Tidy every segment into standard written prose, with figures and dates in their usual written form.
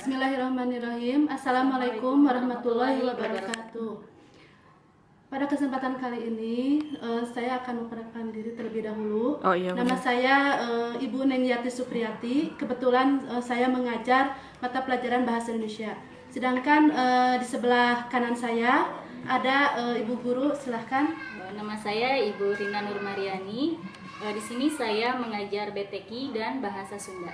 Bismillahirrahmanirrahim. Assalamualaikum warahmatullahi wabarakatuh. Pada kesempatan kali ini saya akan memperkenalkan diri terlebih dahulu. Nama saya Ibu Nengyati Supriyati. Kebetulan saya mengajar mata pelajaran Bahasa Indonesia. Sedangkan di sebelah kanan saya ada Ibu Guru, silahkan. Nama saya Ibu Rina Nurmariani. Di sini saya mengajar BTQ dan Bahasa Sunda.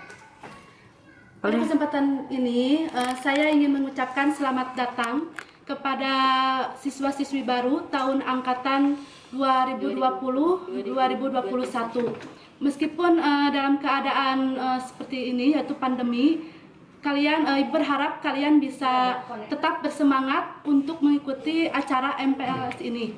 Pada kesempatan ini saya ingin mengucapkan selamat datang kepada siswa-siswi baru tahun angkatan 2020-2021. Meskipun dalam keadaan seperti ini, yaitu pandemi, kalian berharap kalian bisa tetap bersemangat untuk mengikuti acara MPLS ini.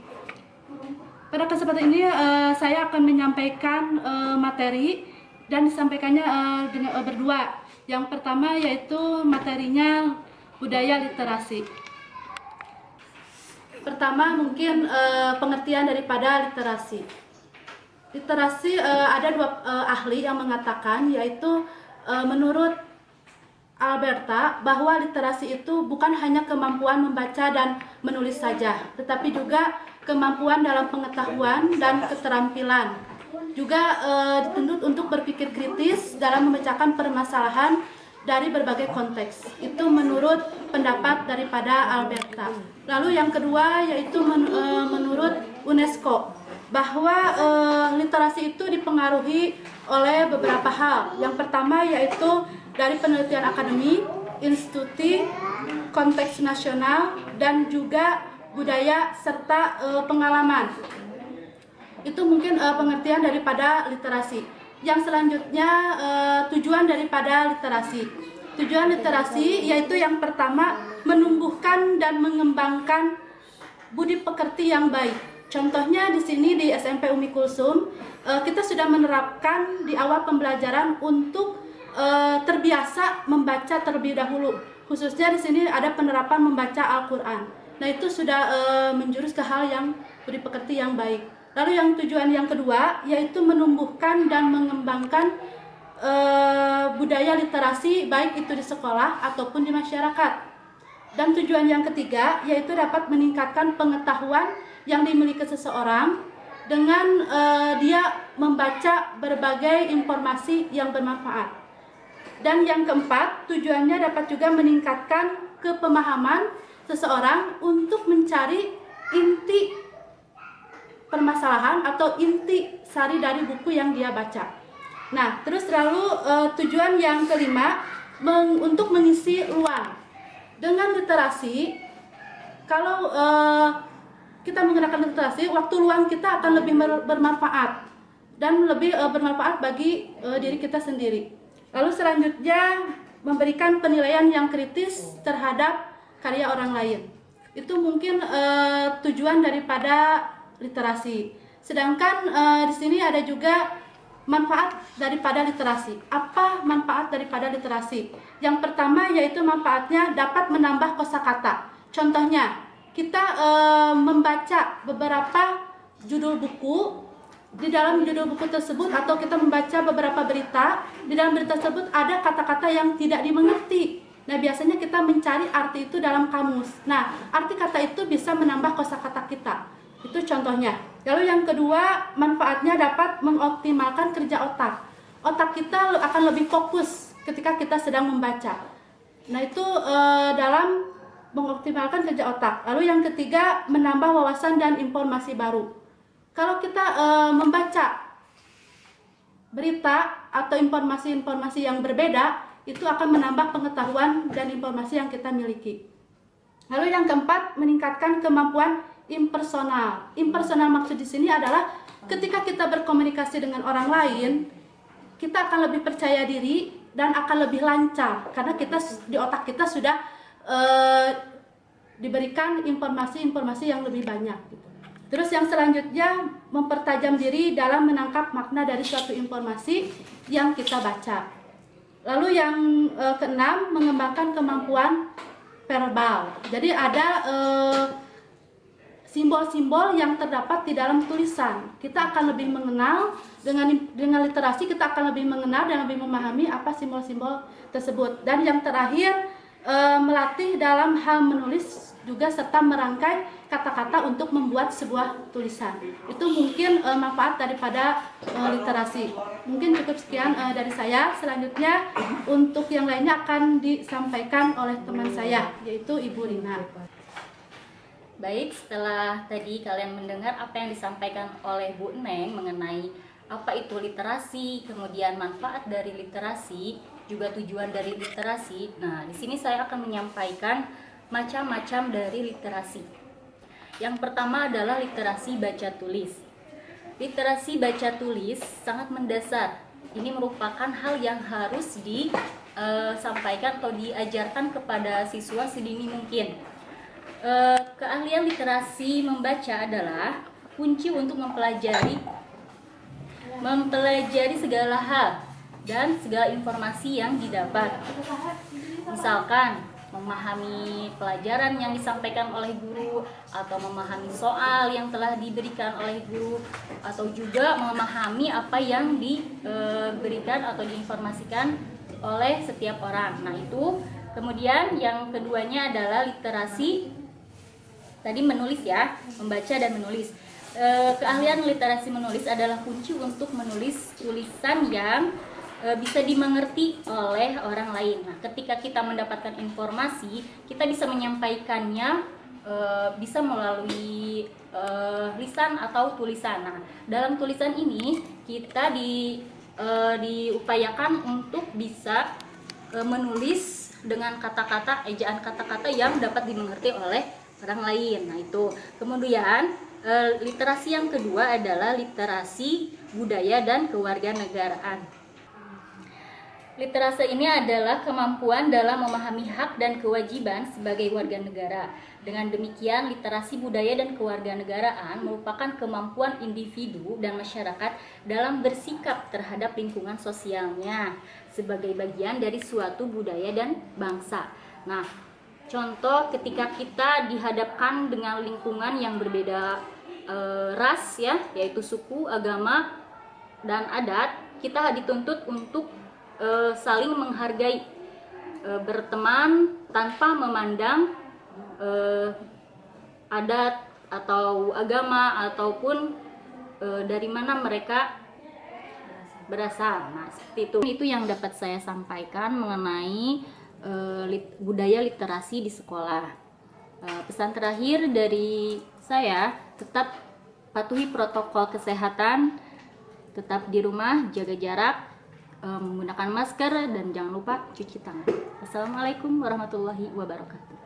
Pada kesempatan ini saya akan menyampaikan materi dan disampaikannya dengan berdua. Yang pertama yaitu materinya budaya literasi. Pertama mungkin pengertian daripada literasi. Literasi ada dua ahli yang mengatakan, yaitu menurut Alberta bahwa literasi itu bukan hanya kemampuan membaca dan menulis saja, tetapi juga kemampuan dalam pengetahuan dan keterampilan. Juga dituntut untuk berpikir kritis dalam memecahkan permasalahan dari berbagai konteks. Itu menurut pendapat daripada Alberta. Lalu yang kedua yaitu menurut UNESCO bahwa literasi itu dipengaruhi oleh beberapa hal. Yang pertama yaitu dari penelitian akademik, institusi, konteks nasional, dan juga budaya serta pengalaman. Itu mungkin pengertian daripada literasi. Yang selanjutnya tujuan daripada literasi. Tujuan literasi yaitu yang pertama menumbuhkan dan mengembangkan budi pekerti yang baik. Contohnya di sini di SMP Umi Kulsum kita sudah menerapkan di awal pembelajaran untuk terbiasa membaca terlebih dahulu. Khususnya di sini ada penerapan membaca Al-Qur'an. Nah, itu sudah menjurus ke hal yang budi pekerti yang baik. Lalu yang tujuan yang kedua yaitu menumbuhkan dan mengembangkan budaya literasi baik itu di sekolah ataupun di masyarakat. Dan tujuan yang ketiga yaitu dapat meningkatkan pengetahuan yang dimiliki seseorang dengan dia membaca berbagai informasi yang bermanfaat. Dan yang keempat, tujuannya dapat juga meningkatkan kepemahaman seseorang untuk mencari inti permasalahan atau inti sari dari buku yang dia baca. Nah, terus lalu tujuan yang kelima untuk mengisi ruang. Dengan literasi, kalau kita menggunakan literasi, waktu luang kita akan lebih bermanfaat dan lebih bermanfaat bagi diri kita sendiri. Lalu selanjutnya memberikan penilaian yang kritis terhadap karya orang lain. Itu mungkin tujuan daripada literasi. Sedangkan di sini ada juga manfaat daripada literasi. Apa manfaat daripada literasi? Yang pertama yaitu manfaatnya dapat menambah kosakata. Contohnya, kita membaca beberapa judul buku. Di dalam judul buku tersebut atau kita membaca beberapa berita, di dalam berita tersebut ada kata-kata yang tidak dimengerti. Nah, biasanya kita mencari arti itu dalam kamus. Nah, arti kata itu bisa menambah kosakata kita. Itu contohnya. Lalu yang kedua, manfaatnya dapat mengoptimalkan kerja otak. Otak kita akan lebih fokus ketika kita sedang membaca. Nah, itu dalam mengoptimalkan kerja otak. Lalu yang ketiga, menambah wawasan dan informasi baru. Kalau kita membaca berita atau informasi-informasi yang berbeda, itu akan menambah pengetahuan dan informasi yang kita miliki. Lalu yang keempat, meningkatkan kemampuan impersonal. Impersonal maksud di sini adalah ketika kita berkomunikasi dengan orang lain, kita akan lebih percaya diri dan akan lebih lancar karena kita di otak kita sudah diberikan informasi-informasi yang lebih banyak. Gitu. Terus yang selanjutnya mempertajam diri dalam menangkap makna dari suatu informasi yang kita baca. Lalu yang keenam, mengembangkan kemampuan verbal. Jadi ada simbol-simbol yang terdapat di dalam tulisan. Kita akan lebih mengenal dengan literasi, kita akan lebih mengenal dan lebih memahami apa simbol-simbol tersebut. Dan yang terakhir melatih dalam hal menulis juga serta merangkai kata-kata untuk membuat sebuah tulisan. Itu mungkin manfaat daripada literasi. Mungkin cukup sekian dari saya. Selanjutnya untuk yang lainnya akan disampaikan oleh teman saya, yaitu Ibu Rina. Baik, setelah tadi kalian mendengar apa yang disampaikan oleh Bu Neng mengenai apa itu literasi, kemudian manfaat dari literasi, juga tujuan dari literasi. Nah, di sini saya akan menyampaikan macam-macam dari literasi. Yang pertama adalah literasi baca tulis. Literasi baca tulis sangat mendasar. Ini merupakan hal yang harus disampaikan atau diajarkan kepada siswa sedini mungkin. Keahlian literasi membaca adalah kunci untuk mempelajari segala hal dan segala informasi yang didapat. Misalkan memahami pelajaran yang disampaikan oleh guru, atau memahami soal yang telah diberikan oleh guru, atau juga memahami apa yang diberikan atau diinformasikan oleh setiap orang. Nah, itu. Kemudian yang keduanya adalah literasi tadi menulis ya, membaca dan menulis. Keahlian literasi menulis adalah kunci untuk menulis tulisan yang bisa dimengerti oleh orang lain. Nah, ketika kita mendapatkan informasi, kita bisa menyampaikannya bisa melalui lisan atau tulisan. Nah, dalam tulisan ini kita diupayakan untuk bisa menulis dengan kata-kata, ejaan kata-kata yang dapat dimengerti oleh orang lain. Nah, itu. Kemudian literasi yang kedua adalah literasi budaya dan kewarganegaraan. Literasi ini adalah kemampuan dalam memahami hak dan kewajiban sebagai warga negara. Dengan demikian, literasi budaya dan kewarganegaraan merupakan kemampuan individu dan masyarakat dalam bersikap terhadap lingkungan sosialnya sebagai bagian dari suatu budaya dan bangsa. Nah, contoh ketika kita dihadapkan dengan lingkungan yang berbeda ras ya, yaitu suku, agama, dan adat, kita dituntut untuk saling menghargai, berteman tanpa memandang adat atau agama ataupun dari mana mereka berasal. Nah, seperti itu. Itu yang dapat saya sampaikan mengenai budaya literasi di sekolah. Pesan terakhir dari saya, tetap patuhi protokol kesehatan, tetap di rumah, jaga jarak, menggunakan masker, dan jangan lupa cuci tangan. Assalamualaikum warahmatullahi wabarakatuh.